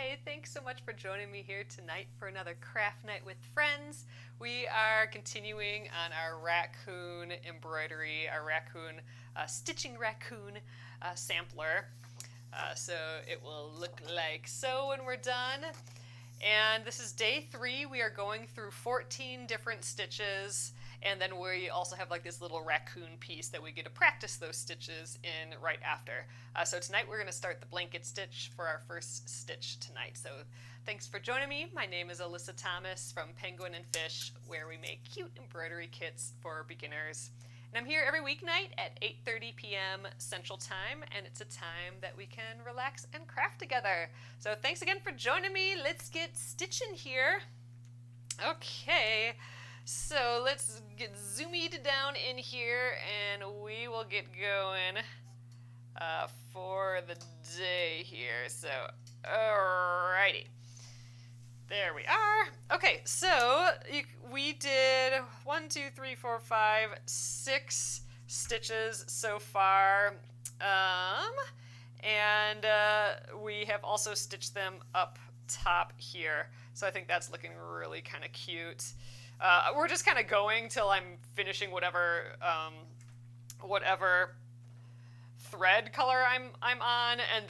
Hi, thanks so much for joining me here tonight for another craft night with friends. We are continuing on our raccoon embroidery, our raccoon Stitching Raccoon Sampler. So it will look like so when we're done. And this is day 3. We are going through 14 different stitches, and then we also have like this little raccoon piece that we get to practice those stitches in right after. So tonight we're going to start the blanket stitch for our first stitch tonight. So thanks for joining me. My name is Alyssa Thomas from Penguin and Fish, where we make cute embroidery kits for beginners. And I'm here every weeknight at 8:30 p.m. Central Time, and it's a time that we can relax and craft together. So thanks again for joining me. Let's get stitching here. Okay, so let's get zoomed down in here, and we will get going for the day here. So, alrighty. There we are. Okay, so we did 6 stitches so far, and we have also stitched them up top here. So I think that's looking really kind of cute. We're just kind of going till I'm finishing whatever thread color I'm on, and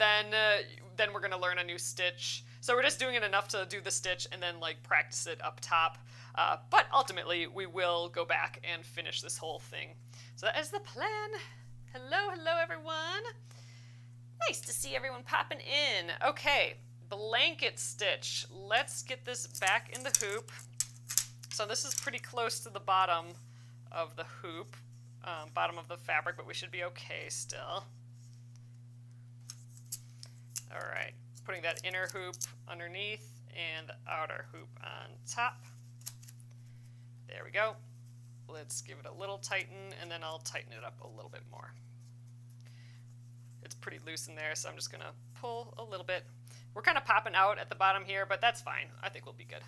then we're gonna learn a new stitch. So we're just doing it enough to do the stitch and then like practice it up top. But ultimately we will go back and finish this whole thing. So that is the plan. Hello everyone. Nice to see everyone popping in. Okay, blanket stitch. Let's get this back in the hoop. So this is pretty close to the bottom of the hoop, bottom of the fabric, but we should be okay still. All right. Putting that inner hoop underneath and the outer hoop on top. There we go. Let's give it a little tighten, and then I'll tighten it up a little bit more. It's pretty loose in there, so I'm just gonna pull a little bit. We're kind of popping out at the bottom here, but that's fine. I think we'll be good.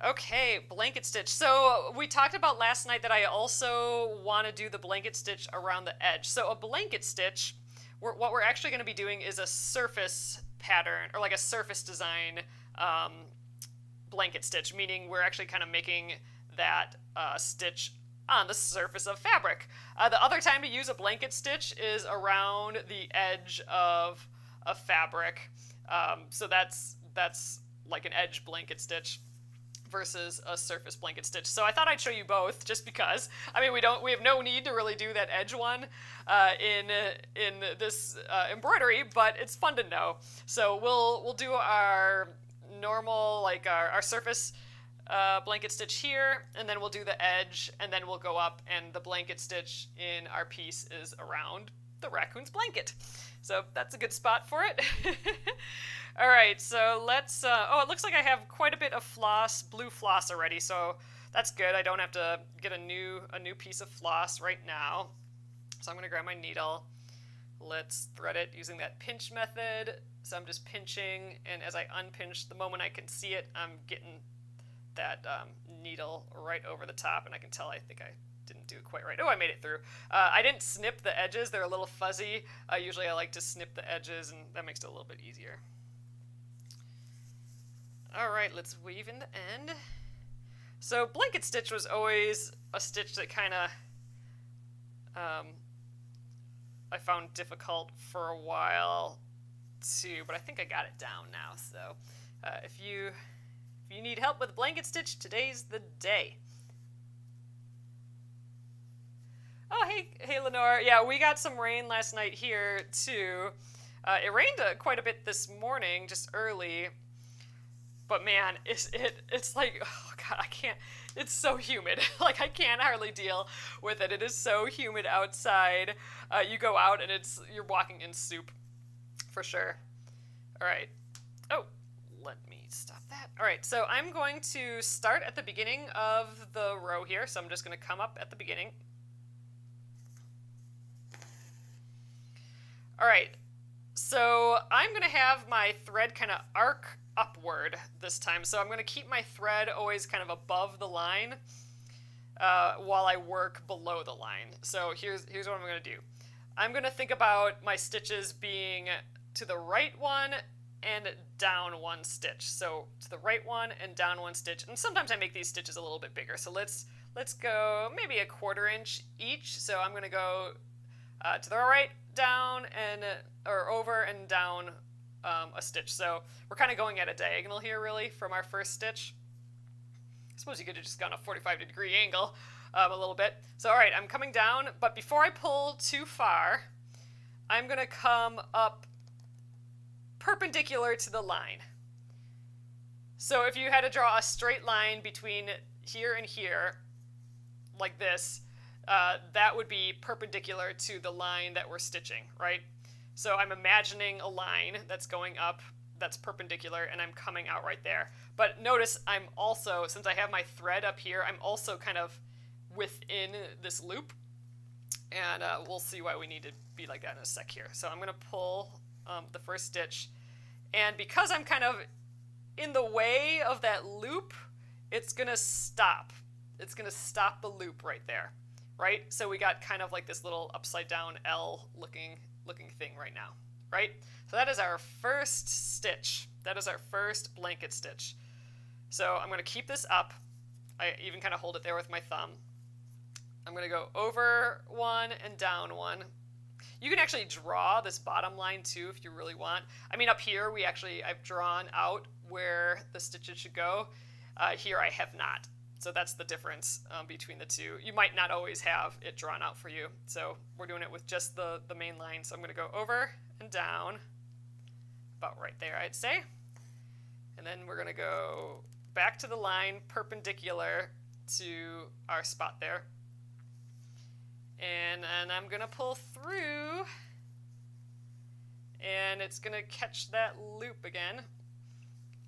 Okay, blanket stitch. So we talked about last night that I also want to do the blanket stitch around the edge. So a blanket stitch, what we're actually going to be doing is a surface pattern, or like a surface design blanket stitch, meaning we're actually kind of making that stitch on the surface of fabric. The other time to use a blanket stitch is around the edge of a fabric. So that's like an edge blanket stitch versus a surface blanket stitch. So I thought I'd show you both, just because. I mean, we have no need to really do that edge one in this embroidery, but it's fun to know. So we'll do our normal, like our surface blanket stitch here, and then we'll do the edge, and then we'll go up, and the blanket stitch in our piece is around the raccoon's blanket. So that's a good spot for it. All right, so let's, oh, it looks like I have quite a bit of floss, blue floss already, so that's good. I don't have to get a new piece of floss right now. So I'm gonna grab my needle. Let's thread it using that pinch method. So I'm just pinching, and as I unpinch, the moment I can see it, I'm getting that needle right over the top, and I can tell I think I didn't do it quite right. Oh, I made it through. I didn't snip the edges. They're a little fuzzy. Usually I like to snip the edges, and that makes it a little bit easier. All right, let's weave in the end. So blanket stitch was always a stitch that kind of I found difficult for a while too, but I think I got it down now. So if you need help with blanket stitch, today's the day. Oh, hey, Lenore. Yeah, we got some rain last night here too. It rained quite a bit this morning, just early. But man, it's like, oh God, I can't, it's so humid. Like, I can't hardly deal with it. It is so humid outside. You go out and you're walking in soup, for sure. All right. Oh, let me stop that. All right, so I'm going to start at the beginning of the row here. So I'm just going to come up at the beginning. All right, so I'm going to have my thread kind of arc upward this time. So I'm going to keep my thread always kind of above the line while I work below the line. So here's what I'm going to do. I'm going to think about my stitches being to the right one and down one stitch. So to the right one and down one stitch. And sometimes I make these stitches a little bit bigger. So let's go maybe 1/4 inch each. So I'm going to go to the right, down, and or over and down a stitch. So we're kind of going at a diagonal here, really, from our first stitch. I suppose you could have just gone a 45-degree angle a little bit. So all right, I'm coming down, but before I pull too far, I'm going to come up perpendicular to the line. So if you had to draw a straight line between here and here, like this, that would be perpendicular to the line that we're stitching, right? So I'm imagining a line that's going up, that's perpendicular, and I'm coming out right there. But notice I'm also, since I have my thread up here, I'm also kind of within this loop. And we'll see why we need to be like that in a sec here. So I'm going to pull the first stitch. And because I'm kind of in the way of that loop, it's going to stop. It's going to stop the loop right there, right? So we got kind of like this little upside down L looking thing right now, right? So that is our first stitch. That is our first blanket stitch. So I'm going to keep this up. I even kind of hold it there with my thumb. I'm going to go over one and down one. You can actually draw this bottom line too if you really want. I mean, up here I've drawn out where the stitches should go. Here I have not. So that's the difference between the two. You might not always have it drawn out for you. So we're doing it with just the main line. So I'm going to go over and down, about right there, I'd say. And then we're going to go back to the line perpendicular to our spot there. And I'm going to pull through, and it's going to catch that loop again.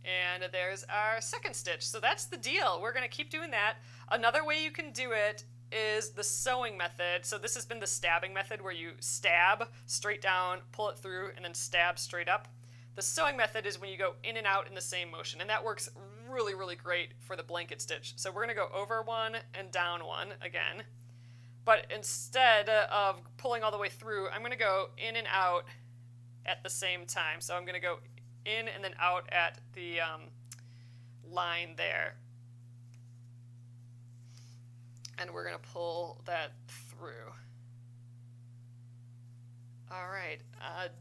And there's our second stitch. So that's the deal. We're going to keep doing that. Another way you can do it is the sewing method. So this has been the stabbing method where you stab straight down, pull it through, and then stab straight up. The sewing method is when you go in and out in the same motion, and that works really, really great for the blanket stitch. So we're going to go over one and down one again. But instead of pulling all the way through, I'm going to go in and out at the same time. So I'm going to go in and then out at the line there. And we're going to pull that through. All right.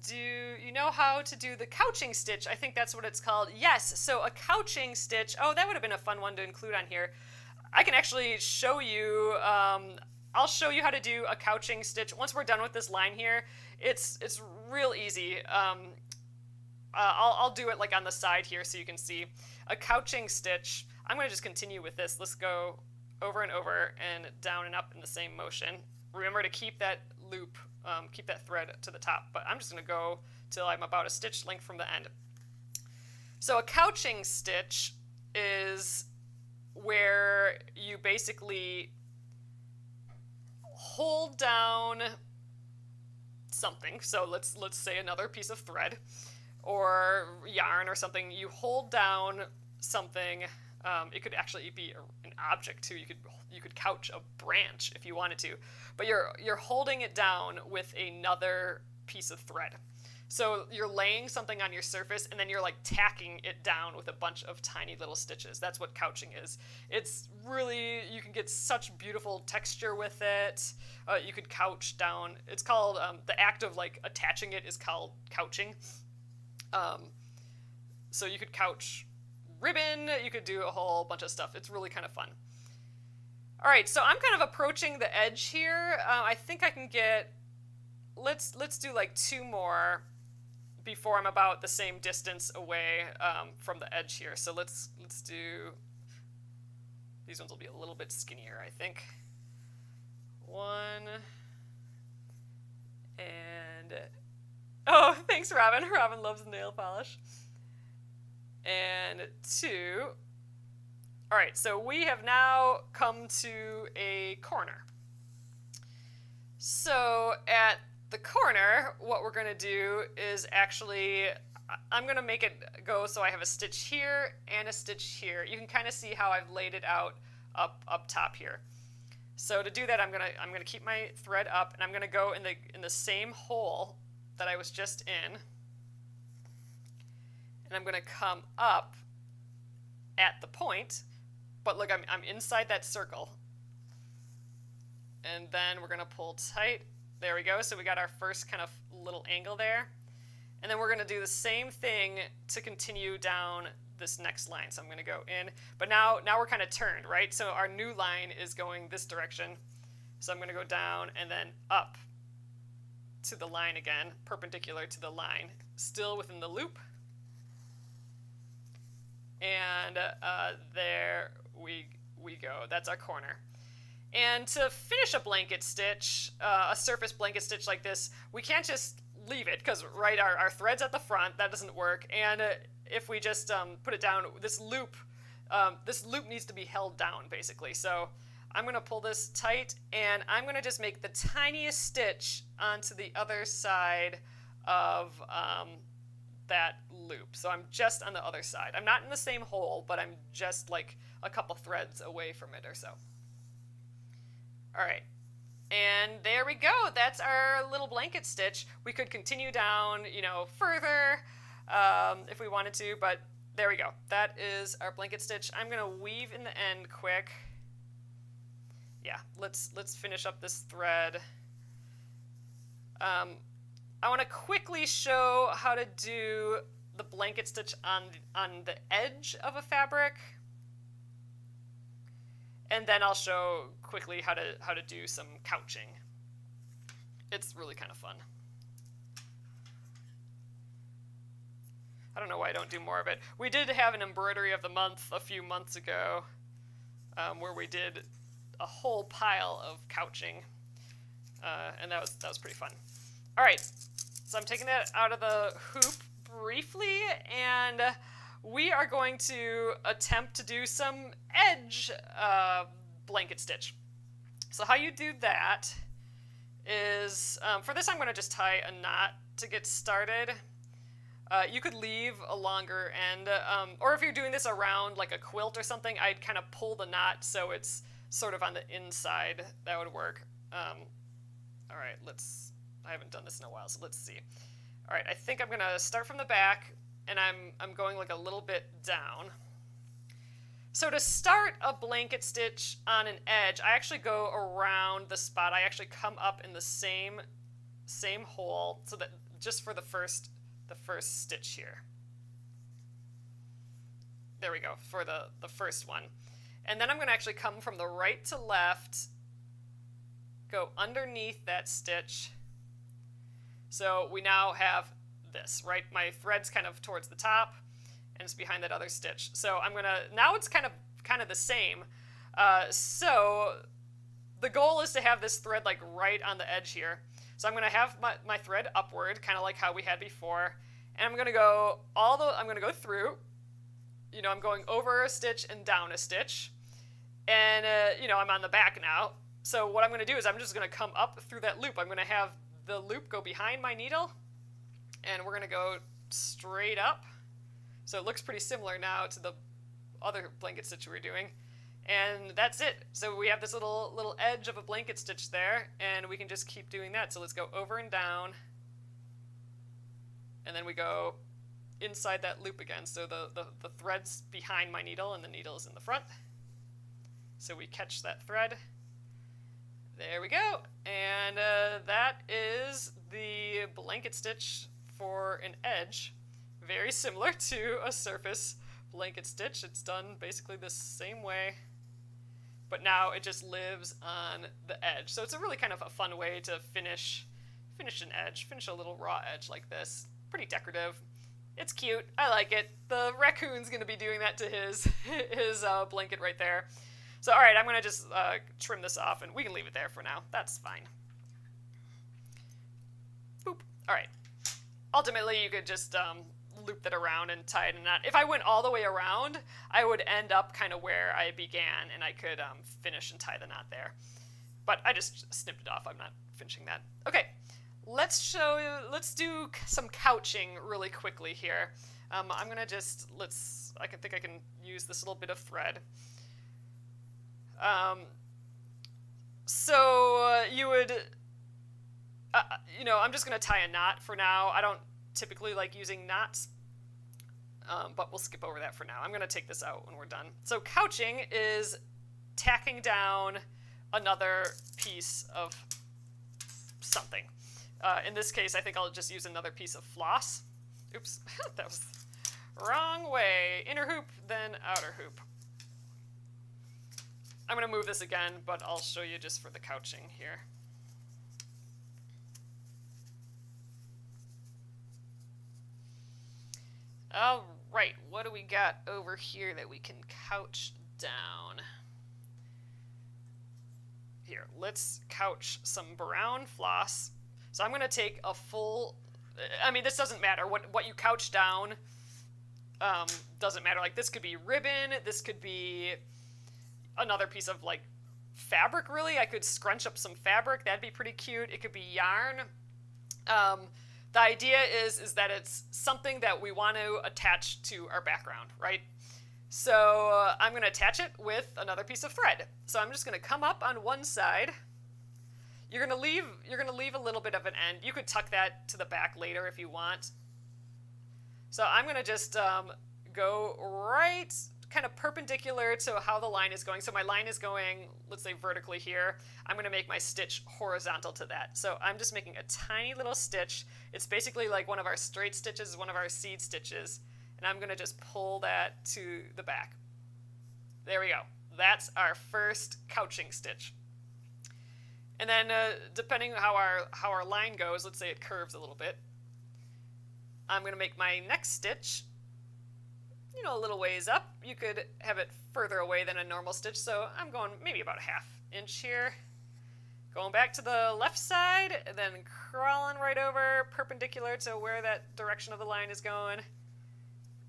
Do you know how to do the couching stitch? I think that's what it's called. Yes. So a couching stitch. Oh, that would have been a fun one to include on here. I can actually show you. I'll show you how to do a couching stitch. Once we're done with this line here, it's real easy. I'll do it like on the side here so you can see. A couching stitch, I'm going to just continue with this. Let's go over and over and down and up in the same motion. Remember to keep that loop, keep that thread to the top, but I'm just going to go till I'm about a stitch length from the end. So a couching stitch is where you basically hold down something. So let's say another piece of thread or yarn or something. You hold down something. It could actually be an object too. You could couch a branch if you wanted to, but you're holding it down with another piece of thread. So you're laying something on your surface and then you're like tacking it down with a bunch of tiny little stitches. That's what couching is. It's really, you can get such beautiful texture with it. You could couch down. It's called, the act of like attaching it is called couching. So you could couch ribbon, you could do a whole bunch of stuff. It's really kind of fun. All right, so I'm kind of approaching the edge here. I think I can get, let's do like 2 more before I'm about the same distance away from the edge here. So let's do, these ones will be a little bit skinnier, I think. 1, and, oh, thanks, Robin. Robin loves nail polish. And 2. All right, so we have now come to a corner. So at the corner, what we're going to do is actually, I'm going to make it go so I have a stitch here and a stitch here. You can kind of see how I've laid it out up top here. So to do that, I'm going to keep my thread up and I'm going to go in the same hole that I was just in. and I'm going to come up at the point, but look, I'm inside that circle. And then we're going to pull tight. There we go. So we got our first kind of little angle there. And then we're going to do the same thing to continue down this next line. So I'm going to go in, but now we're kind of turned, right? So our new line is going this direction. So I'm going to go down and then up to the line again, perpendicular to the line, still within the loop. And there we go. That's our corner. And to finish a blanket stitch, a surface blanket stitch like this, we can't just leave it because, right, our thread's at the front. That doesn't work. And if we just put it down, this loop needs to be held down, basically. So I'm going to pull this tight, and I'm going to just make the tiniest stitch onto the other side of that loop. So I'm just on the other side. I'm not in the same hole, but I'm just like a couple threads away from it or so. All right, and there we go. That's our little blanket stitch. We could continue down, further if we wanted to, but there we go. That is our blanket stitch. I'm gonna weave in the end quick. Yeah, let's finish up this thread. I want to quickly show how to do the blanket stitch on the edge of a fabric. And then I'll show quickly how to do some couching. It's really kind of fun. I don't know why I don't do more of it. We did have an embroidery of the month a few months ago, where we did a whole pile of couching, and that was pretty fun. All right, so I'm taking that out of the hoop briefly, and we are going to attempt to do some edge blanket stitch. So how you do that is, for this I'm going to just tie a knot to get started. You could leave a longer end, or if you're doing this around like a quilt or something, I'd kind of pull the knot so it's sort of on the inside. That would work. All right, I haven't done this in a while, so let's see. All right, I think I'm going to start from the back, and I'm going like a little bit down. So to start a blanket stitch on an edge, I actually go around the spot. I actually come up in the same hole, so that just for the first stitch here. There we go, for the first one. And then I'm going to actually come from the right to left, go underneath that stitch. So we now have this, right? My thread's kind of towards the top, and it's behind that other stitch. So now it's kind of the same. So the goal is to have this thread like right on the edge here. So I'm going to have my thread upward, kind of like how we had before, and I'm going to go through. I'm going over a stitch and down a stitch, and I'm on the back now. So what I'm going to do is I'm just going to come up through that loop. I'm going to have the loop go behind my needle, and we're going to go straight up. So it looks pretty similar now to the other blanket stitch we were doing. And that's it. So we have this little edge of a blanket stitch there, and we can just keep doing that. So let's go over and down, and then we go inside that loop again. So the thread's behind my needle, and the needle is in the front. So we catch that thread. There we go. And that is the blanket stitch for an edge. Very similar to a surface blanket stitch. It's done basically the same way, but now it just lives on the edge. So it's a really kind of a fun way to finish an edge, finish a little raw edge like this. Pretty decorative. It's cute. I like it. The raccoon's going to be doing that to his blanket right there. So all right, I'm going to just trim this off, and we can leave it there for now. That's fine. Boop. All right. Ultimately, you could just loop that around and tie it in a knot. If I went all the way around, I would end up kind of where I began, and I could finish and tie the knot there. But I just snipped it off. I'm not finishing that. Okay, let's do some couching really quickly here. I'm gonna I think I can use this little bit of thread. You would, I'm just gonna tie a knot for now. I don't typically like using knots. but we'll skip over that for now. I'm going to take this out when we're done. So couching is tacking down another piece of something. In this case, I think I'll just use another piece of floss. Oops, that was wrong way. Inner hoop, then outer hoop. I'm going to move this again, but I'll show you just for the couching here. All right, what do we got over here that we can couch down? Here, let's couch some brown floss. So I'm going to take a full, I mean, this doesn't matter. What you couch down doesn't matter. Like, this could be ribbon. This could be another piece of, like, fabric, really. I could scrunch up some fabric. That'd be pretty cute. It could be yarn. The idea is that it's something that we want to attach to our background, right? So I'm going to attach it with another piece of thread. So I'm just going to come up on one side. You're going to leave a little bit of an end. You could tuck that to the back later if you want. So I'm going to just go right kind of perpendicular to how the line is going. So my line is going, let's say, vertically here. I'm going to make my stitch horizontal to that. So I'm just making a tiny little stitch. It's basically like one of our straight stitches, one of our seed stitches. And I'm going to just pull that to the back. There we go. That's our first couching stitch. And then depending on how our line goes, let's say it curves a little bit, I'm going to make my next stitch, you know, a little ways up. You could have it further away than a normal stitch, so I'm going maybe about a ½ inch here. Going back to the left side, and then crawling right over perpendicular to where that direction of the line is going.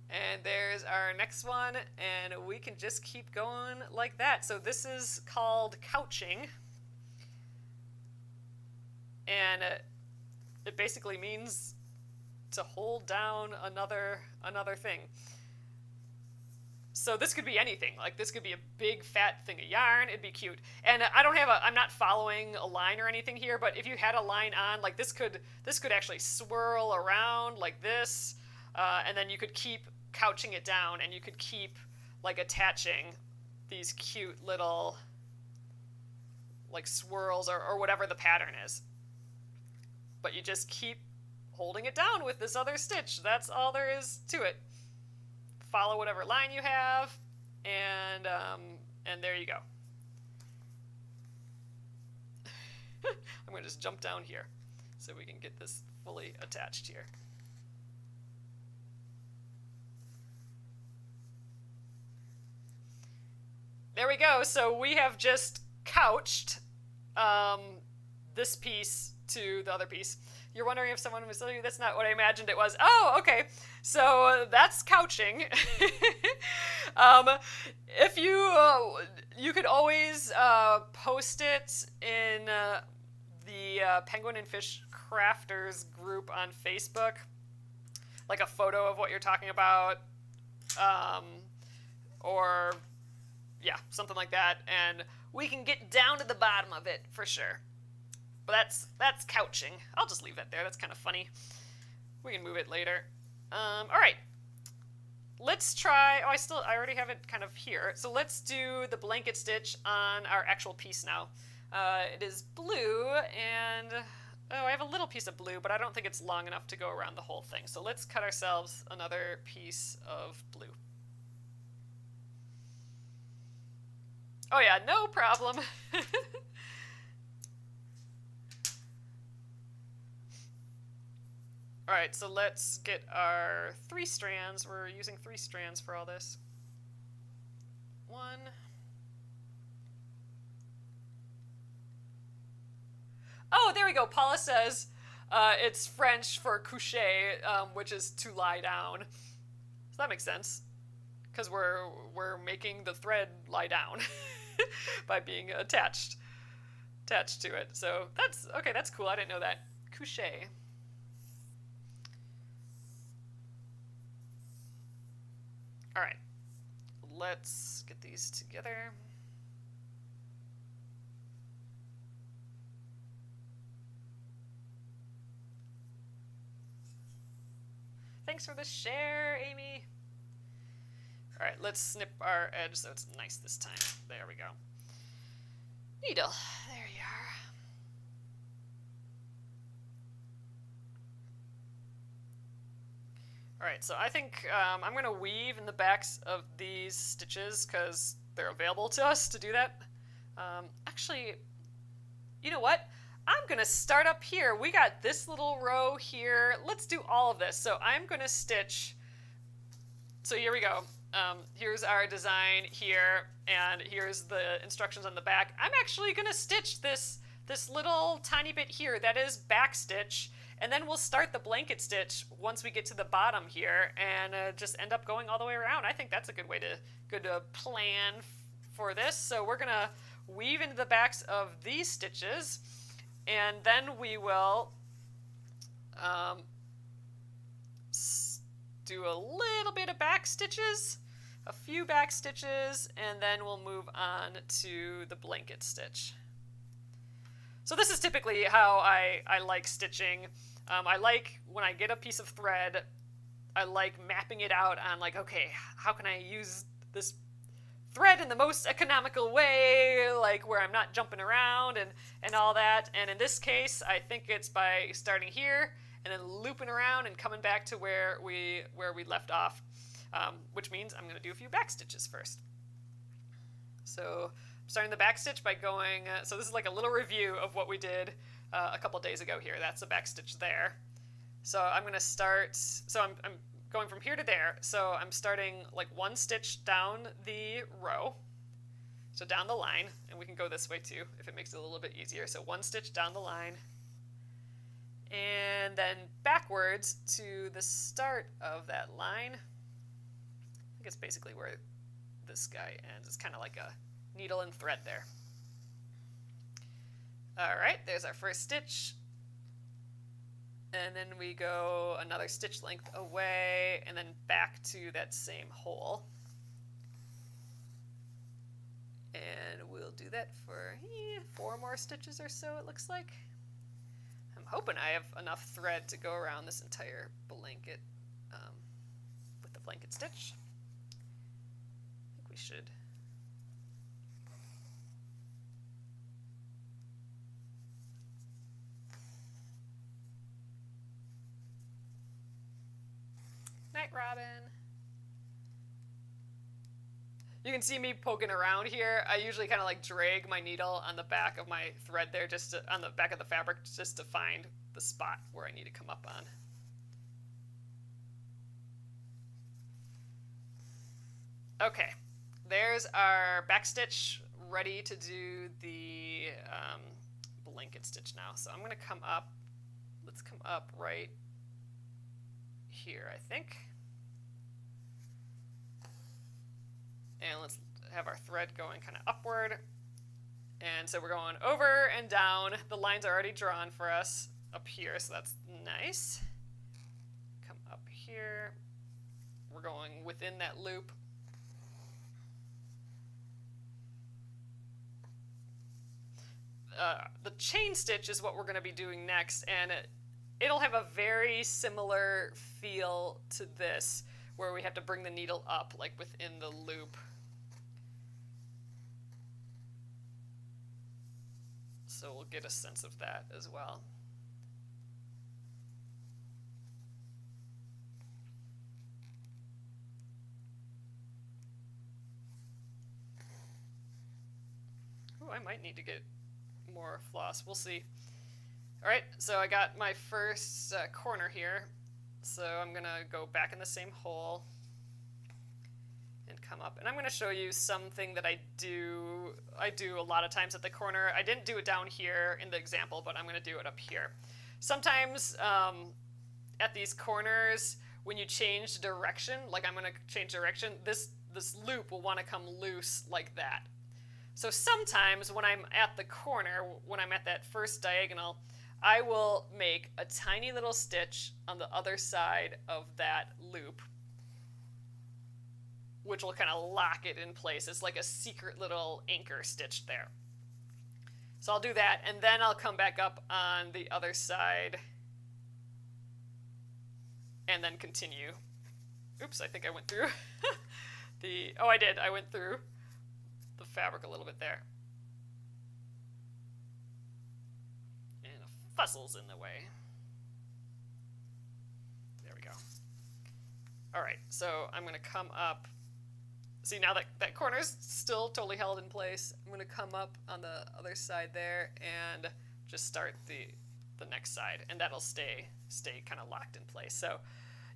And there's our next one, and we can just keep going like that. So this is called couching. And it basically means to hold down another thing. So this could be anything. Like, this could be a big fat thing of yarn. It'd be cute. And I'm not following a line or anything here, but if you had a line on, like, this could actually swirl around like this, and then you could keep couching it down, and you could keep, like, attaching these cute little, like, swirls or whatever the pattern is. But you just keep holding it down with this other stitch. That's all there is to it. Follow whatever line you have, and there you go. I'm going to just jump down here so we can get this fully attached here. There we go. So we have just couched this piece to the other piece. You're wondering if someone was telling you that's not what I imagined it was. Oh, okay. So that's couching. If you could always post it in the Penguin and Fish Crafters group on Facebook, like a photo of what you're talking about, or yeah, something like that, and we can get down to the bottom of it for sure. But that's couching. I'll just leave that there. That's kind of funny. We can move it later. All right. Let's try. Oh, I already have it kind of here. So let's do the blanket stitch on our actual piece now. It is blue, and oh, I have a little piece of blue, but I don't think it's long enough to go around the whole thing. So let's cut ourselves another piece of blue. Oh yeah, no problem. All right, so let's get our 3 strands. We're using 3 strands for all this. 1. Oh, there we go. Paula says it's French for coucher, which is to lie down. So that makes sense, because we're making the thread lie down by being attached to it. So that's okay. That's cool. I didn't know that. Coucher. All right, let's get these together. Thanks for the share, Amy. All right, let's snip our edge so it's nice this time. There we go. Needle. There you are. All right, so I think I'm going to weave in the backs of these stitches because they're available to us to do that. Actually, you know what? I'm going to start up here. We got this little row here. Let's do all of this. So I'm going to stitch. So here we go. Here's our design here, and here's the instructions on the back. I'm actually going to stitch this little tiny bit here. That is back stitch, and then we'll start the blanket stitch once we get to the bottom here, and just end up going all the way around. I think that's a good way to plan for this. So we're going to weave into the backs of these stitches, and then we will do a little bit of back stitches, a few back stitches, and then we'll move on to the blanket stitch. So this is typically how I like stitching. I like when I get a piece of thread, I like mapping it out on like, okay, how can I use this thread in the most economical way, like where I'm not jumping around and all that. And in this case, I think it's by starting here and then looping around and coming back to where we left off, which means I'm going to do a few back stitches first. So I'm starting the back stitch by going, so this is like a little review of what we did a couple days ago here. That's the back stitch there. So I'm going to start, so I'm going from here to there. So I'm starting like one stitch down the row, so down the line, and we can go this way too if it makes it a little bit easier. So one stitch down the line, and then backwards to the start of that line. I think it's basically where this guy ends. It's kind of like a needle and thread there. All right, there's our first stitch. And then we go another stitch length away and then back to that same hole. And we'll do that for 4 more stitches or so, it looks like. I'm hoping I have enough thread to go around this entire blanket with the blanket stitch. I think we should. Night, Robin. You can see me poking around here. I usually kind of like drag my needle on the back of my thread there, just to, on the back of the fabric, just to find the spot where I need to come up on. Okay, there's our back stitch ready to do the blanket stitch now. So I'm going to come up. Let's come up right here, I think. And let's have our thread going kind of upward. And so we're going over and down. The lines are already drawn for us up here, so that's nice. Come up here. We're going within that loop. The chain stitch is what we're going to be doing next, and it'll have a very similar feel to this, where we have to bring the needle up, like within the loop. So we'll get a sense of that as well. Oh, I might need to get more floss. We'll see. All right, so I got my first corner here. So I'm going to go back in the same hole and come up. And I'm going to show you something that I do a lot of times at the corner. I didn't do it down here in the example, but I'm going to do it up here. Sometimes at these corners, when you change direction, like I'm going to change direction, this loop will want to come loose like that. So sometimes when I'm at the corner, when I'm at that first diagonal, I will make a tiny little stitch on the other side of that loop, which will kind of lock it in place. It's like a secret little anchor stitch there. So I'll do that, and then I'll come back up on the other side and then continue. Oops, I think I went through Oh, I did. I went through the fabric a little bit there. And a fussel's in the way. There we go. All right, so I'm going to come up. See, now that corner's still totally held in place. I'm going to come up on the other side there and just start the next side, and that'll stay kind of locked in place. So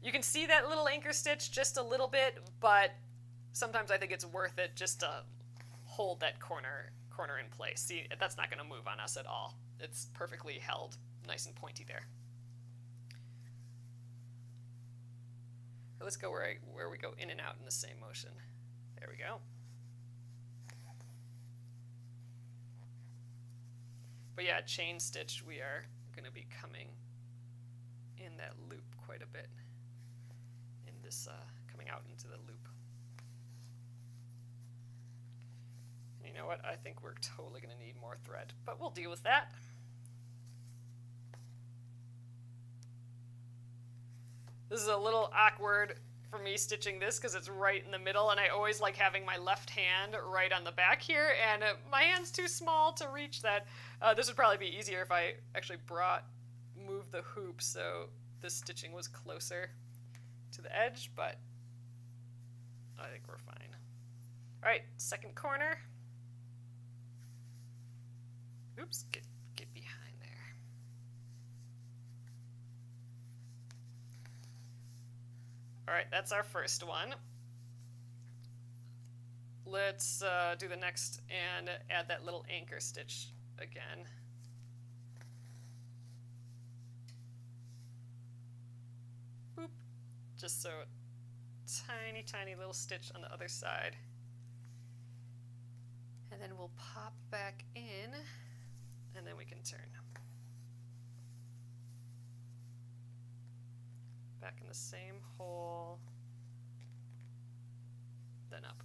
you can see that little anchor stitch just a little bit, but sometimes I think it's worth it just to hold that corner in place. See, that's not going to move on us at all. It's perfectly held, nice and pointy there. So let's go where we go in and out in the same motion. There we go. But yeah, chain stitch, we are going to be coming in that loop quite a bit in this, coming out into the loop. And you know what? I think we're totally going to need more thread, but we'll deal with that. This is a little awkward for me stitching this because it's right in the middle, and I always like having my left hand right on the back here, and my hand's too small to reach that. This would probably be easier if I actually moved the hoop so this stitching was closer to the edge, but I think we're fine. All right, second corner. Oops, get behind there. All right, that's our first one. Let's do the next and add that little anchor stitch again. Boop. Just so tiny, tiny little stitch on the other side. And then we'll pop back in, and then we can turn. Back in the same hole, then up.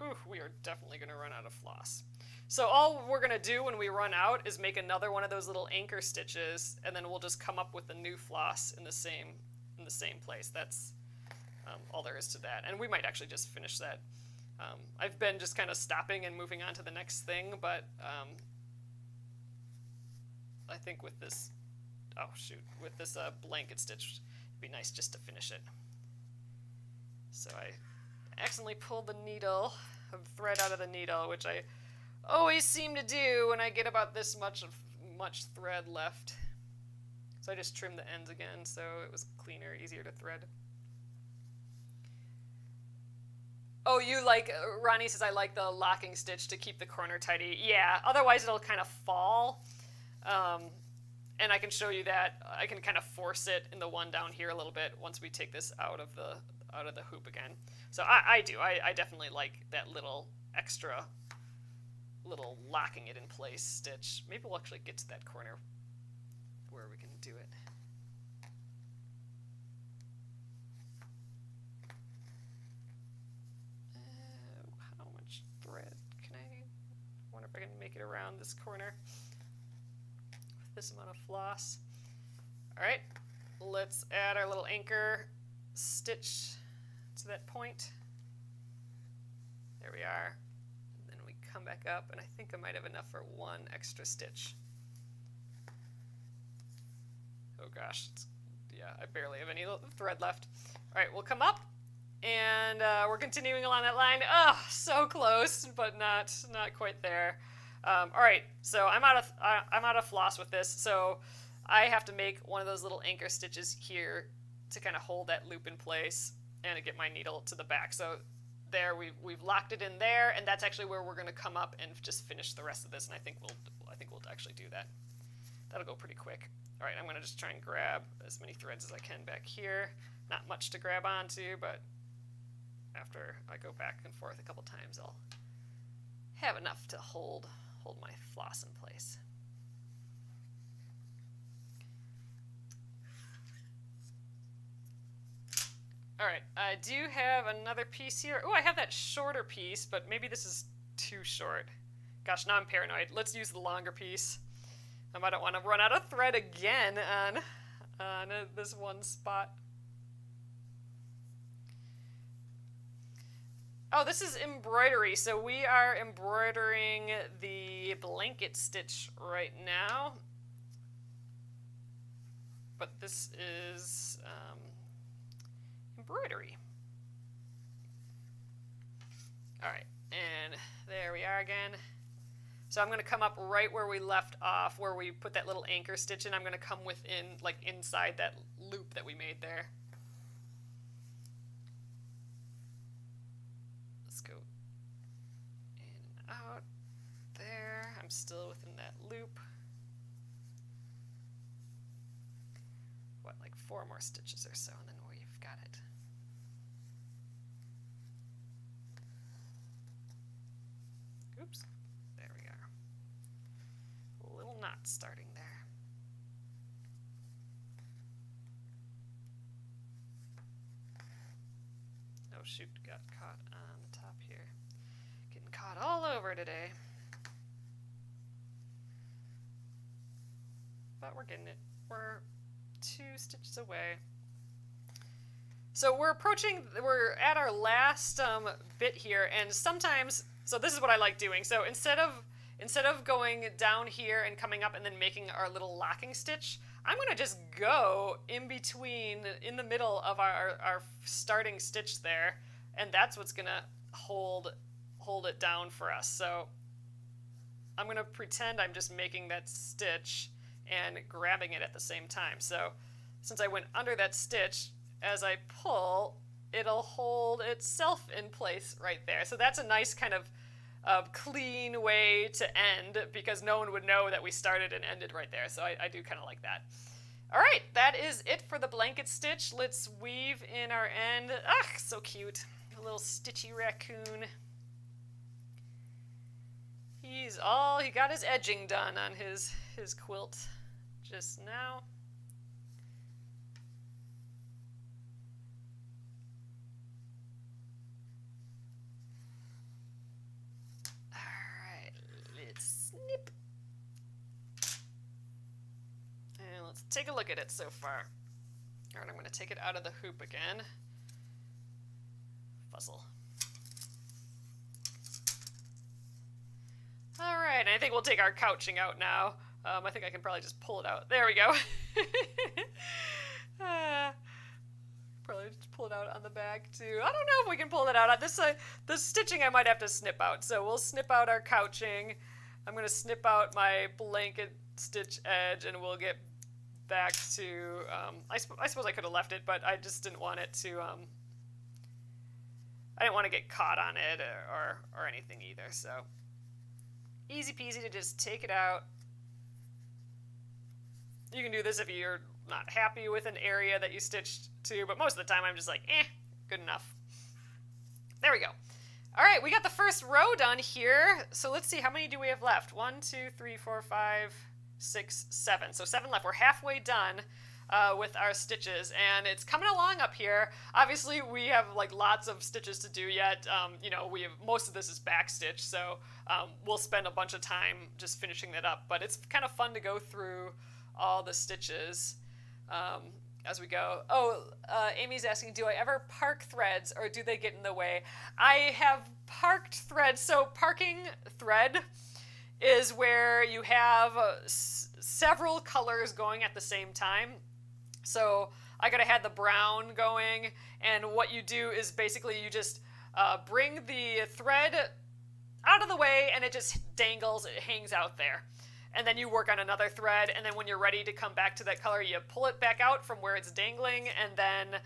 Ooh, we are definitely going to run out of floss. So all we're going to do when we run out is make another one of those little anchor stitches, and then we'll just come up with the new floss in the same place. That's all there is to that. And we might actually just finish that. I've been just kind of stopping and moving on to the next thing, but I think with this, with this blanket stitch, it'd be nice just to finish it. So I accidentally pulled the thread out of the needle, which I always seem to do when I get about this much thread left. So I just trimmed the ends again so it was cleaner, easier to thread. Oh, Ronnie says I like the locking stitch to keep the corner tidy. Yeah, otherwise it'll kind of fall. And I can show you that. I can kind of force it in the one down here a little bit once we take this out of the hoop again. So I definitely like that little extra little locking it in place stitch. Maybe we'll actually get to that corner where we can do it. How much thread can I wonder if I can make it around this corner with this amount of floss. All right, let's add our little anchor stitch to that point. There we are. And then we come back up, and I think I might have enough for one extra stitch. Oh gosh, yeah, I barely have any thread left. All right, we'll come up, and we're continuing along that line. Oh, so close, but not quite there. All right, so I'm out of floss with this, so I have to make one of those little anchor stitches here to kind of hold that loop in place and to get my needle to the back. So there, we've locked it in there, and that's actually where we're going to come up and just finish the rest of this. And I think we'll actually do that. That'll go pretty quick. All right, I'm going to just try and grab as many threads as I can back here. Not much to grab onto, but after I go back and forth a couple times, I'll have enough to hold my floss in place. All right, I do have another piece here. Oh, I have that shorter piece, but maybe this is too short. Gosh, now I'm paranoid. Let's use the longer piece. I don't want to run out of thread again on this one spot. Oh, this is embroidery. So we are embroidering the blanket stitch right now. But this is embroidery. All right, and there we are again. So I'm going to come up right where we left off, where we put that little anchor stitch in. I'm going to come within, like inside that loop that we made there. Let's go in and out there. I'm still within that loop. What, like 4 more stitches or so, and then we've got it. Oops, there we are. A little knot starting there. Oh shoot, got caught on the top here. Getting caught all over today. But we're getting it. We're 2 stitches away. So we're at our last bit here, and sometimes, so this is what I like doing. So instead of going down here and coming up and then making our little locking stitch, I'm going to just go in the middle of our starting stitch there, and that's what's going to hold it down for us. So I'm going to pretend I'm just making that stitch and grabbing it at the same time. So since I went under that stitch, as I pull, it'll hold itself in place right there. So that's a nice kind of clean way to end, because no one would know that we started and ended right there. So I do kind of like that. All right, that is it for the blanket stitch. Let's weave in our end. Ah, so cute. A little stitchy raccoon. He got his edging done on his quilt just now. Snip. And let's take a look at it so far. All right, I'm going to take it out of the hoop again. Fuzzle. All right, and I think we'll take our couching out now. I think I can probably just pull it out. There we go. Probably just pull it out on the back too. I don't know if we can pull it out. This stitching I might have to snip out. So we'll snip out our couching. I'm going to snip out my blanket stitch edge, and we'll get back to, I suppose I could have left it, but I just didn't want it to, I didn't want to get caught on it or anything either. So easy peasy to just take it out. You can do this if you're not happy with an area that you stitched to, but most of the time I'm just like, good enough. There we go. All right, we got the first row done here. So let's see, how many do we have left? 1, 2, 3, 4, 5, 6, 7. So 7 left. We're halfway done with our stitches, and it's coming along up here. Obviously, we have like lots of stitches to do yet. Most of this is back stitch, so we'll spend a bunch of time just finishing that up. But it's kind of fun to go through all the stitches as we go. Amy's asking, do I ever park threads or do they get in the way? I have parked threads. So parking thread is where you have several colors going at the same time. So I gotta have the brown going, and what you do is basically you just bring the thread out of the way and it just dangles, it hangs out there. And then you work on another thread, and then when you're ready to come back to that color, you pull it back out from where it's dangling, and then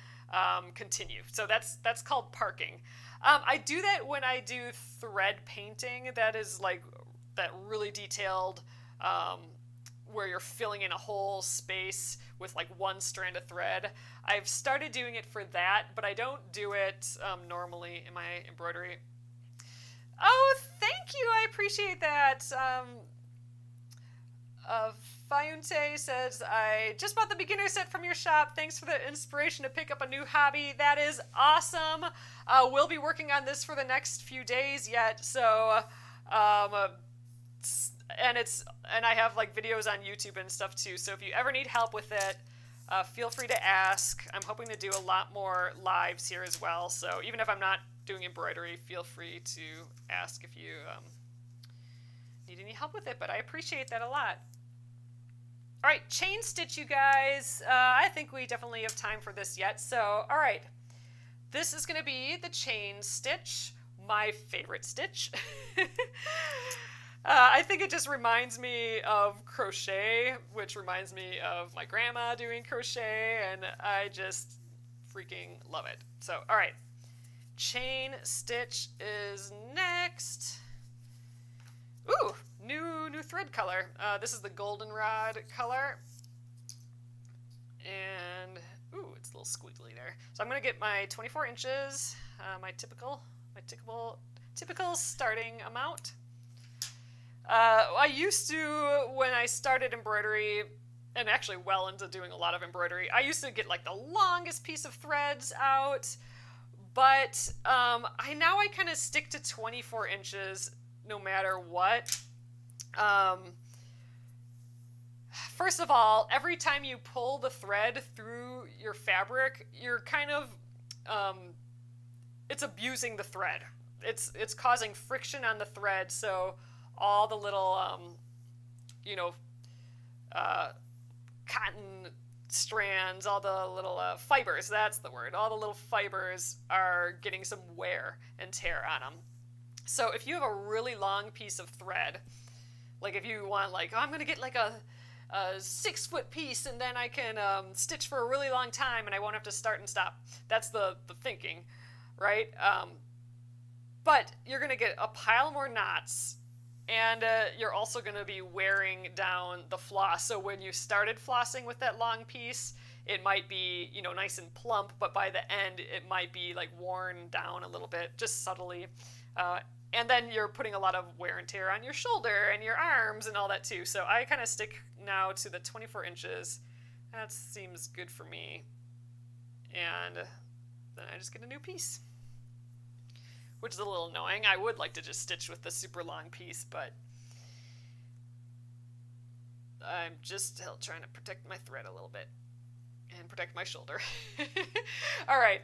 continue. So that's called parking. I do that when I do thread painting. That is like that really detailed, where you're filling in a whole space with like one strand of thread. I've started doing it for that, but I don't do it normally in my embroidery. Oh, thank you. I appreciate that. Fayunte says, I just bought the beginner set from your shop. Thanks for the inspiration to pick up a new hobby. That is awesome. We'll be working on this for the next few days yet. So, and I have like videos on YouTube and stuff too. So if you ever need help with it, feel free to ask. I'm hoping to do a lot more lives here as well. So even if I'm not doing embroidery, feel free to ask if you need any help with it, but I appreciate that a lot. All right, chain stitch, you guys. I think we definitely have time for this yet. So, all right, this is going to be the chain stitch, my favorite stitch. I think it just reminds me of crochet, which reminds me of my grandma doing crochet, and I just freaking love it. So, all right, chain stitch is next. Ooh, new thread color. This is the goldenrod color. And, ooh, it's a little squiggly there. So I'm going to get my 24 inches, my typical starting amount. I used to, when I started embroidery, and actually well into doing a lot of embroidery, I used to get like the longest piece of threads out. But I kind of stick to 24 inches no matter what. First of all, every time you pull the thread through your fabric, you're kind of, it's abusing the thread. It's causing friction on the thread, so all the little, cotton strands, all the little fibers, that's the word, all the little fibers are getting some wear and tear on them. So if you have a really long piece of thread, like if you want like, oh, I'm going to get like a 6-foot piece and then I can stitch for a really long time and I won't have to start and stop. That's the thinking, right? But you're going to get a pile more knots, and you're also going to be wearing down the floss. So when you started flossing with that long piece, it might be, nice and plump, but by the end it might be like worn down a little bit, just subtly. And then you're putting a lot of wear and tear on your shoulder and your arms and all that too. So I kind of stick now to the 24 inches. That seems good for me. And then I just get a new piece, which is a little annoying. I would like to just stitch with the super long piece, but I'm just still trying to protect my thread a little bit and protect my shoulder. All right.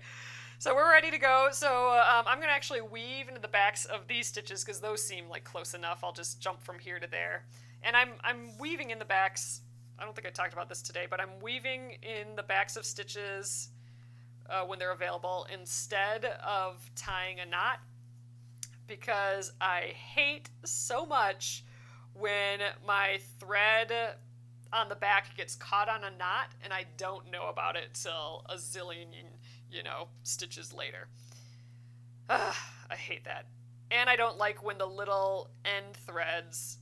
So we're ready to go. So I'm going to actually weave into the backs of these stitches because those seem like close enough. I'll just jump from here to there. And I'm weaving in the backs. I don't think I talked about this today, but I'm weaving in the backs of stitches when they're available instead of tying a knot, because I hate so much when my thread on the back gets caught on a knot and I don't know about it till a zillion stitches later. I hate that. And I don't like when the little end threads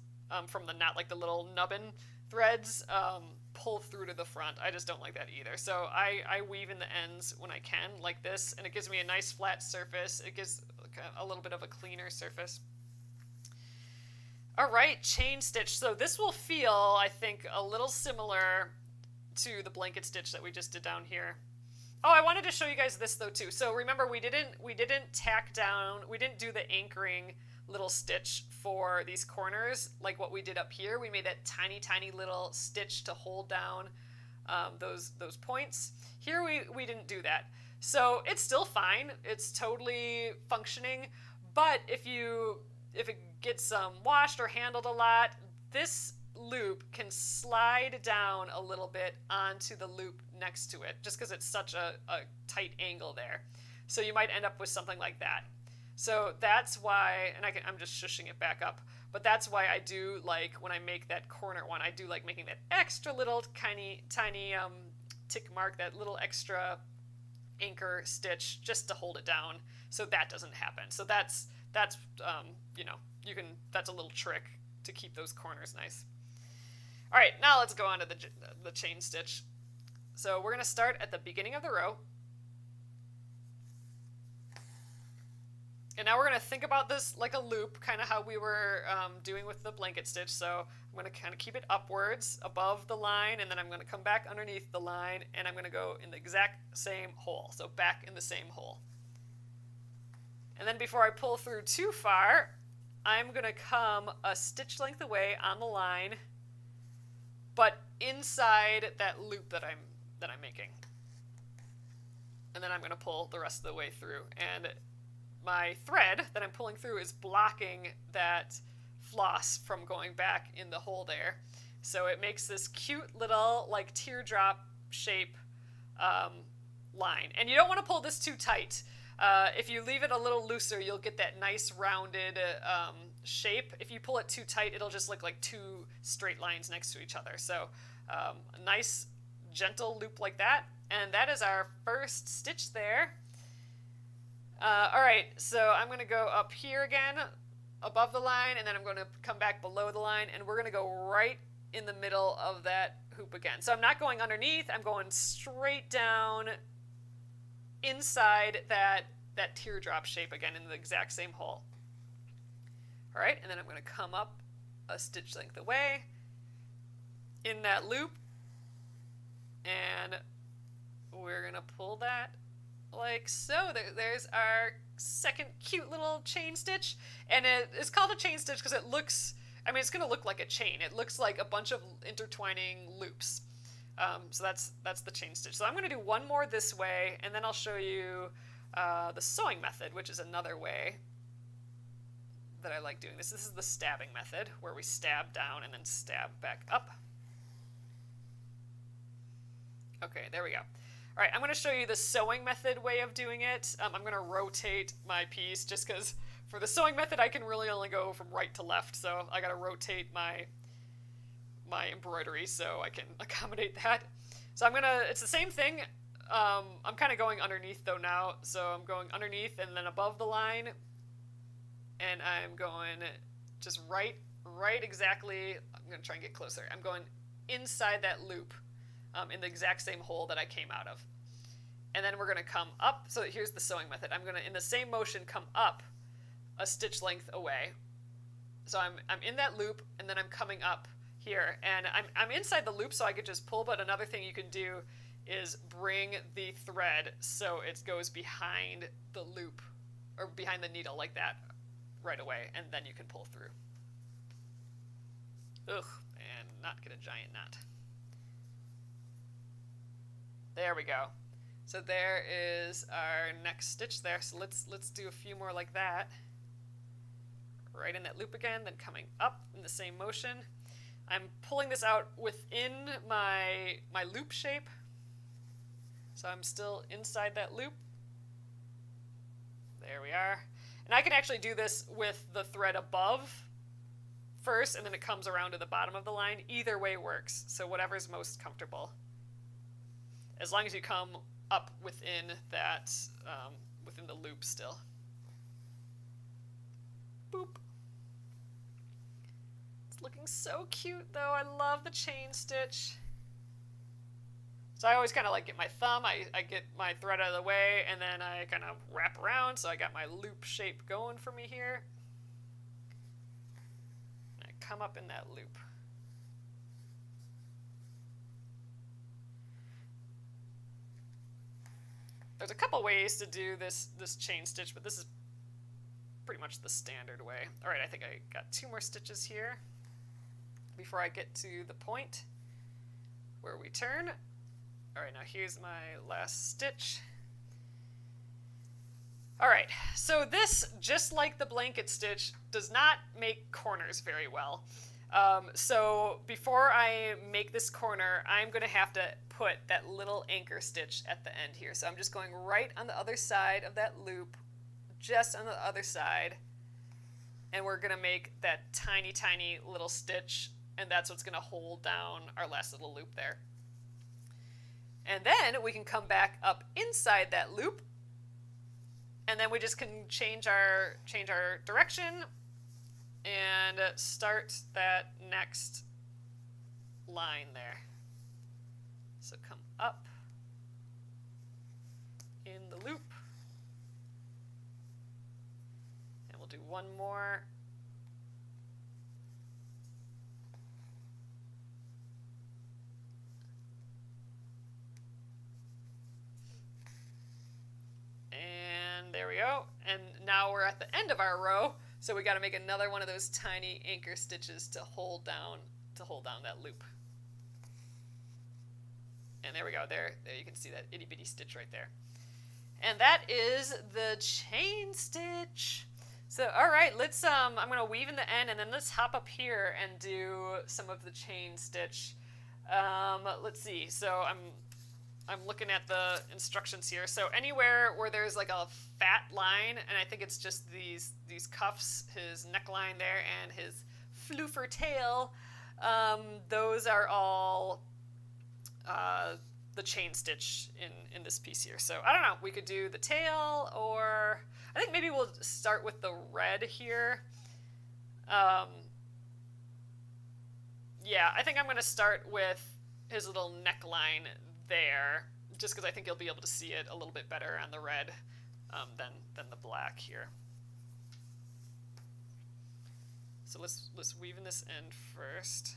from the knot, like the little nubbin threads, pull through to the front. I just don't like that either. So I weave in the ends when I can, like this, and it gives me a nice flat surface. It gives a little bit of a cleaner surface. All right, chain stitch. So this will feel, I think, a little similar to the blanket stitch that we just did down here. Oh, I wanted to show you guys this though too. So remember, we didn't tack down, we didn't do the anchoring little stitch for these corners like what we did up here. We made that tiny little stitch to hold down those points. Here we didn't do that. So it's still fine. It's totally functioning. But if it gets washed or handled a lot, this loop can slide down a little bit onto the loop next to it, just because it's such a tight angle there. So you might end up with something like that. So that's why, and I'm just shushing it back up, but that's why I do like, when I make that corner one, I do like making that extra little tiny tick mark, that little extra anchor stitch just to hold it down so that doesn't happen. So that's that's a little trick to keep those corners nice. All right, now let's go on to the chain stitch. So we're going to start at the beginning of the row. And now we're going to think about this like a loop, kind of how we were doing with the blanket stitch. So I'm going to kind of keep it upwards above the line, and then I'm going to come back underneath the line, and I'm going to go in the exact same hole. So back in the same hole. And then before I pull through too far, I'm going to come a stitch length away on the line, but inside that loop that I'm making. And then I'm going to pull the rest of the way through. And my thread that I'm pulling through is blocking that floss from going back in the hole there. So it makes this cute little like teardrop shape line. And you don't want to pull this too tight. If you leave it a little looser, you'll get that nice rounded shape. If you pull it too tight, it'll just look like two straight lines next to each other. So a nice gentle loop like that. And that is our first stitch there. Alright, so I'm going to go up here again, above the line, and then I'm going to come back below the line, and we're going to go right in the middle of that hoop again. So I'm not going underneath, I'm going straight down inside that teardrop shape again in the exact same hole. Alright, and then I'm going to come up a stitch length away in that loop, and we're going to pull that like so. There's our second cute little chain stitch, and it's called a chain stitch because it looks, I mean, it's going to look like a chain. It looks like a bunch of intertwining loops. So that's the chain stitch. So I'm going to do one more this way, and then I'll show you the sewing method, which is another way that I like doing this. This is the stabbing method, where we stab down and then stab back up. Okay, there we go. All right, I'm going to show you the sewing method way of doing it. I'm going to rotate my piece just because for the sewing method I can really only go from right to left, so I got to rotate my embroidery so I can accommodate that. So it's the same thing. I'm kind of going underneath though now, so I'm going underneath and then above the line, and I'm going just right exactly. I'm going to try and get closer. I'm going inside that loop. In the exact same hole that I came out of. And then we're going to come up. So here's the sewing method. I'm going to, in the same motion, come up a stitch length away. So I'm in that loop, and then I'm coming up here. And I'm inside the loop, so I could just pull, but another thing you can do is bring the thread so it goes behind the loop, or behind the needle like that right away, and then you can pull through. Ugh, and not get a giant knot. There we go. So there is our next stitch there. So let's do a few more like that. Right in that loop again, then coming up in the same motion. I'm pulling this out within my loop shape. So I'm still inside that loop. There we are. And I can actually do this with the thread above first, and then it comes around to the bottom of the line. Either way works. So whatever's most comfortable. As long as you come up within that, within the loop still. Boop. It's looking so cute though. I love the chain stitch. So I always kind of like get my thumb, I get my thread out of the way, and then I kind of wrap around, so I got my loop shape going for me here. And I come up in that loop. There's a couple ways to do this chain stitch, but this is pretty much the standard way. All right, I think I got 2 more stitches here before I get to the point where we turn. All right, now here's my last stitch. All right, so this, just like the blanket stitch, does not make corners very well. So before I make this corner, I'm going to have to put that little anchor stitch at the end here. So I'm just going right on the other side of that loop, just on the other side, and we're going to make that tiny, tiny little stitch, and that's what's going to hold down our last little loop there. And then we can come back up inside that loop, and then we just can change our direction and start that next line there. So come up in the loop, and we'll do one more. And there we go. And now we're at the end of our row. So we got to make another one of those tiny anchor stitches to hold down that loop. And there we go. There you can see that itty bitty stitch right there. And that is the chain stitch. So, all right, let's, I'm going to weave in the end, and then let's hop up here and do some of the chain stitch. Let's see. So I'm looking at the instructions here. So anywhere where there's like a fat line, and I think it's just these cuffs, his neckline there, and his floofer tail, those are all the chain stitch in this piece here. So I don't know, we could do the tail, or I think maybe we'll start with the red here. Yeah, I think I'm going to start with his little neckline there, just because I think you'll be able to see it a little bit better on the red than the black here. So let's weave in this end first.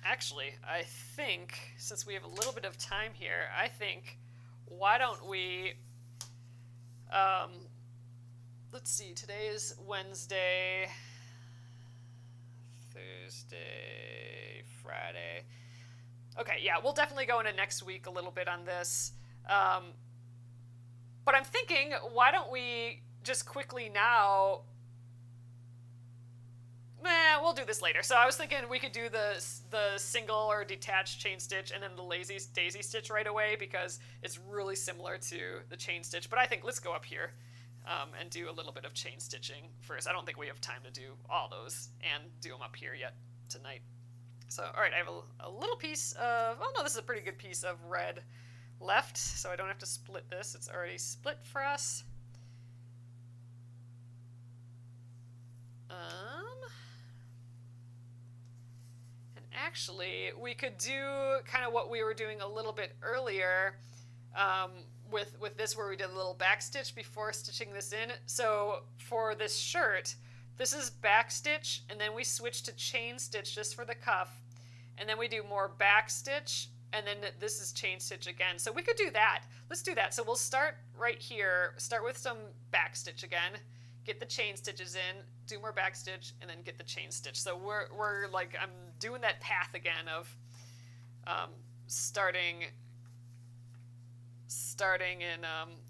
Actually, I think, since we have a little bit of time here, I think, why don't we, let's see, today is Wednesday, Thursday, Friday. Okay, yeah, we'll definitely go into next week a little bit on this. But I'm thinking, why don't we just quickly now... we'll do this later. So I was thinking we could do the single or detached chain stitch and then the lazy daisy stitch right away, because it's really similar to the chain stitch. But I think let's go up here and do a little bit of chain stitching first. I don't think we have time to do all those and do them up here yet tonight. So, all right, I have a little piece of, oh no, this is a pretty good piece of red left, so I don't have to split this. It's already split for us. Actually, we could do kind of what we were doing a little bit earlier with this, where we did a little back stitch before stitching this in. So for this shirt, this is back stitch, and then we switch to chain stitch just for the cuff, and then we do more back stitch, and then this is chain stitch again. So we could do that. Let's do that. So we'll start right here, start with some back stitch again, get the chain stitches in, do more back stitch, and then get the chain stitch. So we're like, I'm doing that path again of starting in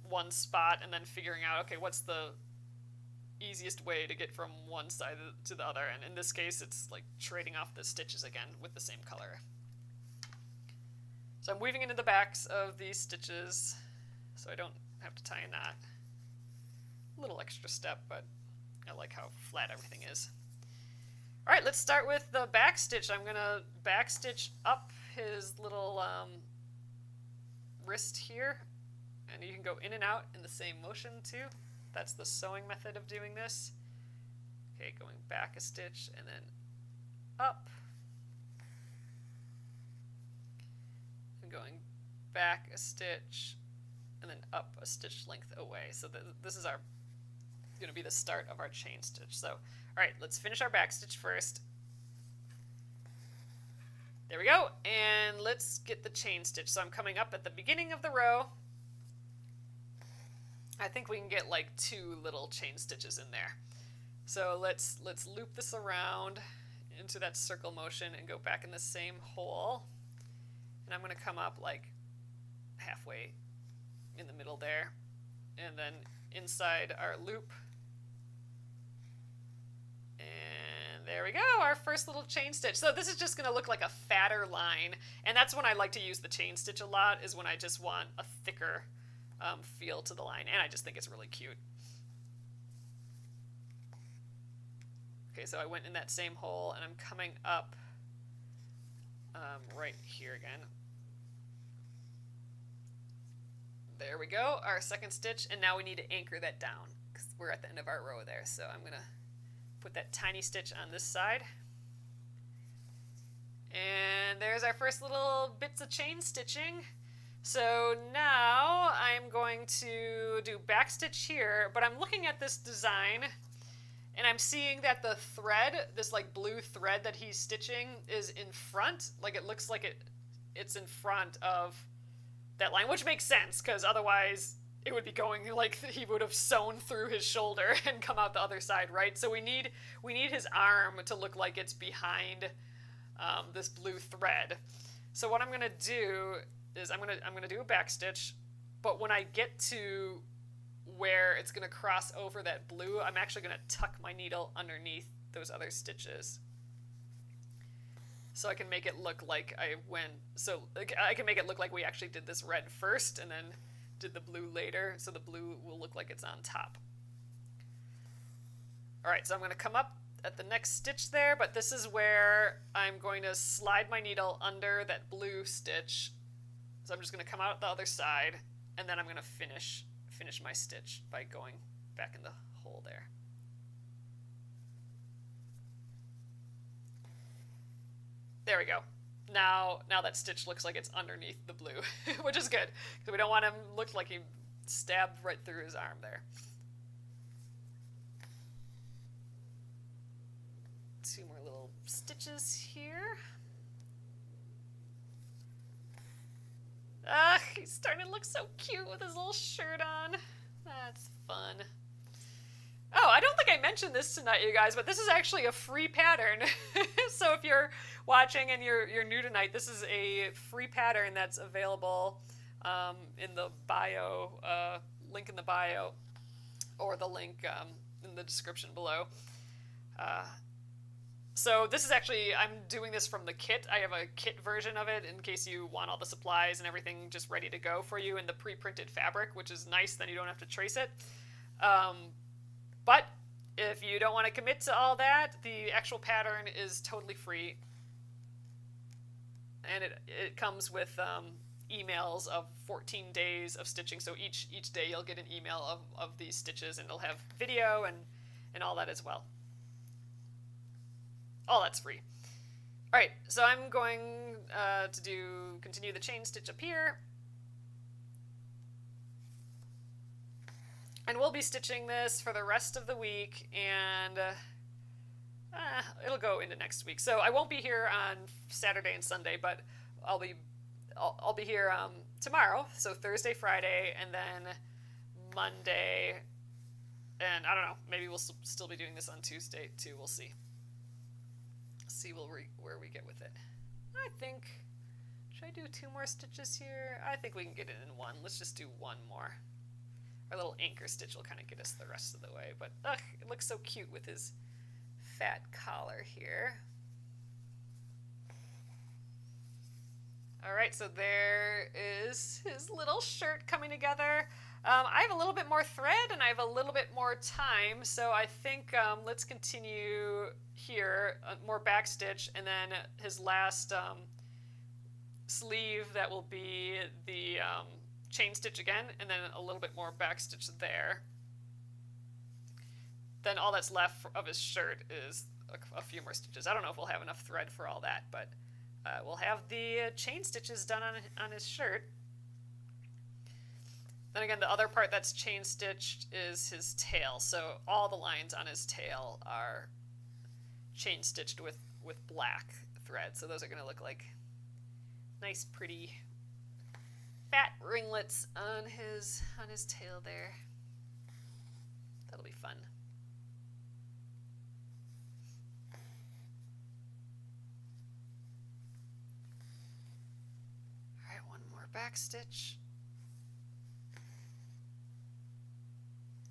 one spot and then figuring out, okay, what's the easiest way to get from one side to the other. And in this case, it's like trading off the stitches again with the same color. So I'm weaving into the backs of these stitches so I don't have to tie a knot. A little extra step, but I like how flat everything is. All right, let's start with the back stitch. I'm gonna back stitch up his little wrist here, and you can go in and out in the same motion too. That's the sewing method of doing this. Okay, going back a stitch and then up, and going back a stitch and then up a stitch length away. So this is our going to be the start of our chain stitch. So, all right, let's finish our back stitch first. There we go, and let's get the chain stitch. So I'm coming up at the beginning of the row. I think we can get like 2 little chain stitches in there. So let's loop this around into that circle motion and go back in the same hole. And I'm going to come up like halfway in the middle there, and then inside our loop. And there we go, our first little chain stitch. So this is just going to look like a fatter line, and that's when I like to use the chain stitch a lot, is when I just want a thicker feel to the line, and I just think it's really cute. Okay, so I went in that same hole, and I'm coming up right here again. There we go, our second stitch, and now we need to anchor that down because we're at the end of our row there. So I'm going to put that tiny stitch on this side. And there's our first little bits of chain stitching. So now I'm going to do back stitch here, but I'm looking at this design and I'm seeing that the thread, this like blue thread that he's stitching, is in front. Like it looks like it's in front of that line, which makes sense because otherwise it would be going like he would have sewn through his shoulder and come out the other side, right? So we need his arm to look like it's behind this blue thread. So what I'm gonna do is I'm gonna do a back stitch, but when I get to where it's gonna cross over that blue, I'm actually gonna tuck my needle underneath those other stitches. So I can make it look like I can make it look like we actually did this red first and then did the blue later, so the blue will look like it's on top. Alright, so I'm going to come up at the next stitch there, but this is where I'm going to slide my needle under that blue stitch. So I'm just going to come out the other side, and then I'm going to finish my stitch by going back in the hole there. There we go. Now that stitch looks like it's underneath the blue, which is good, because we don't want him to look like he stabbed right through his arm there. Two more little stitches here. He's starting to look so cute with his little shirt on. That's fun. Oh, I don't think I mentioned this tonight, you guys, but this is actually a free pattern. So if you're watching and you're new tonight, this is a free pattern that's available in the bio, link in the bio, or the link in the description below. So this is actually, I'm doing this from the kit. I have a kit version of it in case you want all the supplies and everything just ready to go for you in the pre-printed fabric, which is nice, then you don't have to trace it. But if you don't want to commit to all that, the actual pattern is totally free. And it comes with emails of 14 days of stitching. So each day you'll get an email of these stitches, and it'll have video and all that as well. All that's free. All right, so I'm going to continue the chain stitch up here. And we'll be stitching this for the rest of the week, and it'll go into next week. So I won't be here on Saturday and Sunday, but I'll be here tomorrow, so Thursday, Friday, and then Monday, and I don't know, maybe we'll still be doing this on Tuesday too. We'll see. See where we get with it. I think, should I do 2 more stitches here? I think we can get it in 1. Let's just do 1 more. Our little anchor stitch will kind of get us the rest of the way, but it looks so cute with his fat collar here. All right, so there is his little shirt coming together. I have a little bit more thread and I have a little bit more time, so I think let's continue here, more back stitch, and then his last sleeve, that will be the chain stitch again, and then a little bit more back stitch there. Then all that's left of his shirt is a few more stitches. I don't know if we'll have enough thread for all that, but we'll have the chain stitches done on his shirt. Then again, the other part that's chain stitched is his tail. So all the lines on his tail are chain stitched with black thread. So those are going to look like nice, pretty fat ringlets on his tail there. That'll be fun. All right, 1 more back stitch.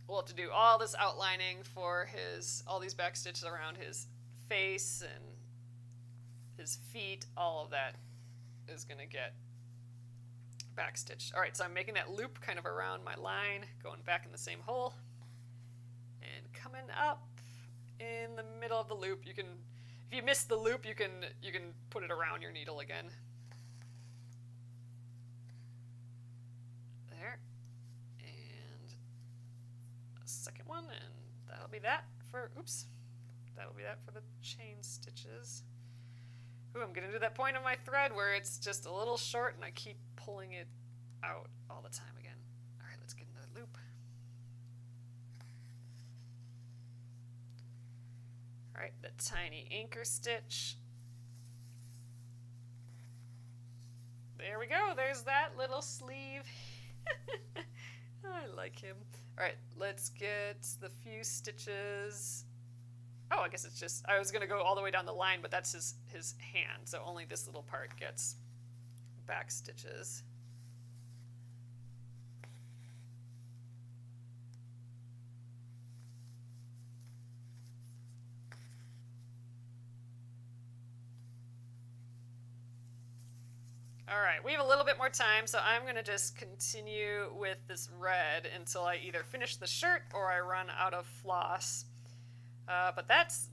We'll have to do all this outlining for all these back stitches around his face and his feet. All of that is going to get back stitched. All right, so I'm making that loop kind of around my line, going back in the same hole, and coming up in the middle of the loop. You can, if you miss the loop, you can put it around your needle again. There. And a second one, and that'll be that for, oops, that'll be that for the chain stitches. Ooh, I'm getting to that point of my thread where it's just a little short and I keep pulling it out all the time again. All right, let's get into the loop. All right, the tiny anchor stitch. There we go. There's that little sleeve. I like him. All right, let's get the few stitches. Oh, I guess it's just, I was going to go all the way down the line, but that's his hand, so only this little part gets back stitches. All right, we have a little bit more time, so I'm going to just continue with this red until I either finish the shirt or I run out of floss. But that's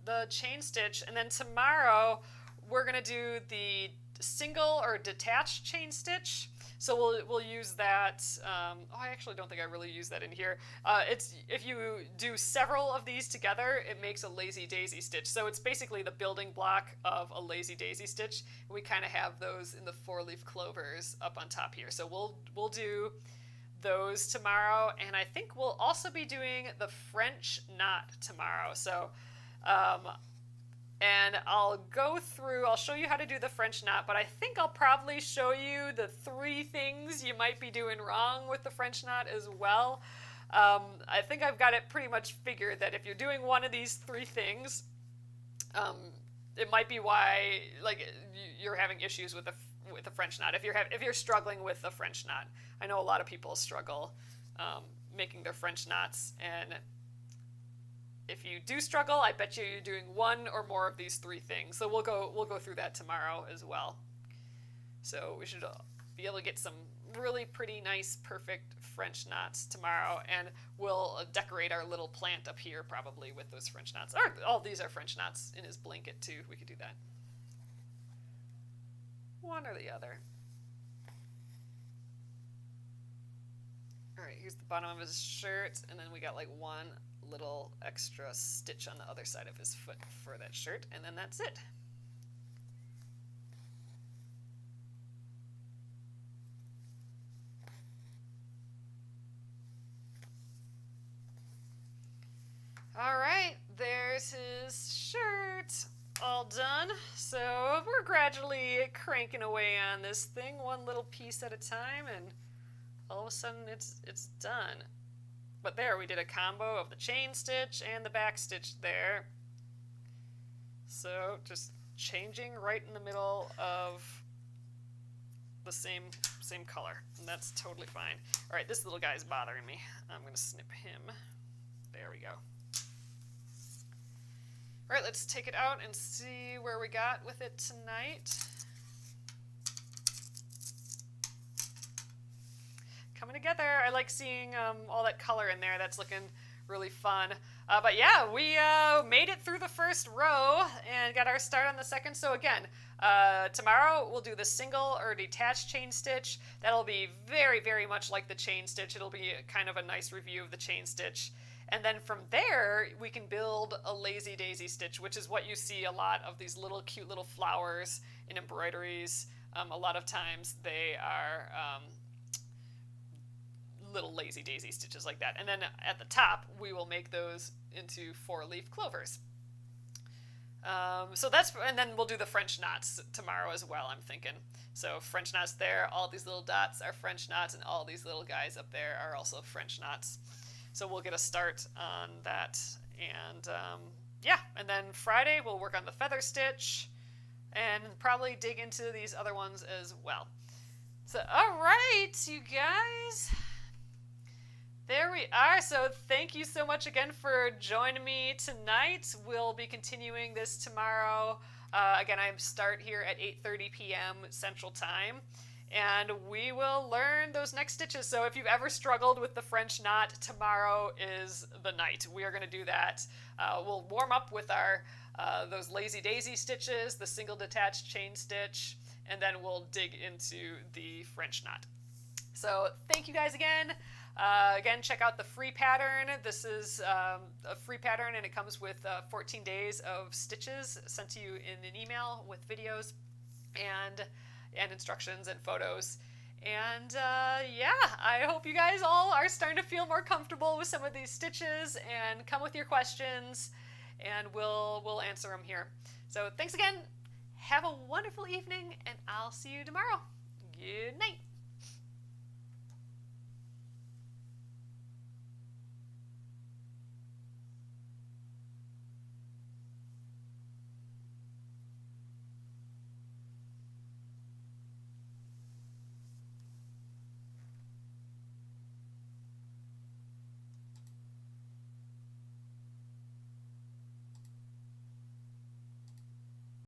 the chain stitch, and then tomorrow we're going to do the single or detached chain stitch. So we'll use that. I actually don't think I really use that in here. It's if you do several of these together, it makes a lazy daisy stitch. So it's basically the building block of a lazy daisy stitch. We kind of have those in the 4-leaf clovers up on top here. So we'll do those tomorrow, and I think we'll also be doing the French knot tomorrow. So and I'll show you how to do the French knot, but I think I'll probably show you the 3 things you might be doing wrong with the French knot as well. I think I've got it pretty much figured that if you're doing one of these 3 things, it might be why you're having issues with the French knot. If you're struggling with the French knot, I know a lot of people struggle making their French knots, and if you do struggle, I bet you're doing one or more of these 3 things. So we'll go through that tomorrow as well. So we should be able to get some really pretty nice, perfect French knots tomorrow, and we'll decorate our little plant up here probably with those French knots. Or all these are French knots in his blanket too. We could do that. One or the other. All right, here's the bottom of his shirt, and then we got like one little extra stitch on the other side of his foot for that shirt, and then that's it. All right, there's his shirt all done. So we're gradually cranking away on this thing, one little piece at a time, and all of a sudden it's done. But there, we did a combo of the chain stitch and the back stitch there. So just changing right in the middle of the same color, and that's totally fine. All right, this little guy's bothering me. I'm going to snip him. There we go. All right, let's take it out and see where we got with it tonight. Coming together. I like seeing all that color in there. That's looking really fun. But yeah, we made it through the first row and got our start on the second. So again, tomorrow we'll do the single or detached chain stitch. That'll be very, very much like the chain stitch. It'll be kind of a nice review of the chain stitch. And then from there, we can build a lazy daisy stitch, which is what you see a lot of these little cute little flowers in embroideries. A lot of times they are little lazy daisy stitches like that. And then at the top, we will make those into 4-leaf clovers. And then we'll do the French knots tomorrow as well, I'm thinking. So French knots there, all these little dots are French knots, and all these little guys up there are also French knots. So we'll get a start on that. And yeah, and then Friday we'll work on the feather stitch and probably dig into these other ones as well. So, all right, you guys. There we are. So thank you so much again for joining me tonight. We'll be continuing this tomorrow. Again, I start here at 8:30 p.m. Central Time, and we will learn those next stitches. So if you've ever struggled with the French knot, tomorrow is the night. We are going to do that. We'll warm up with our those lazy daisy stitches, the single detached chain stitch, and then we'll dig into the French knot. So thank you guys again. Again, check out the free pattern. This is a free pattern, and it comes with 14 days of stitches sent to you in an email with videos and instructions and photos. And yeah, I hope you guys all are starting to feel more comfortable with some of these stitches, and come with your questions, and we'll answer them here. So thanks again. Have a wonderful evening, and I'll see you tomorrow. Good night.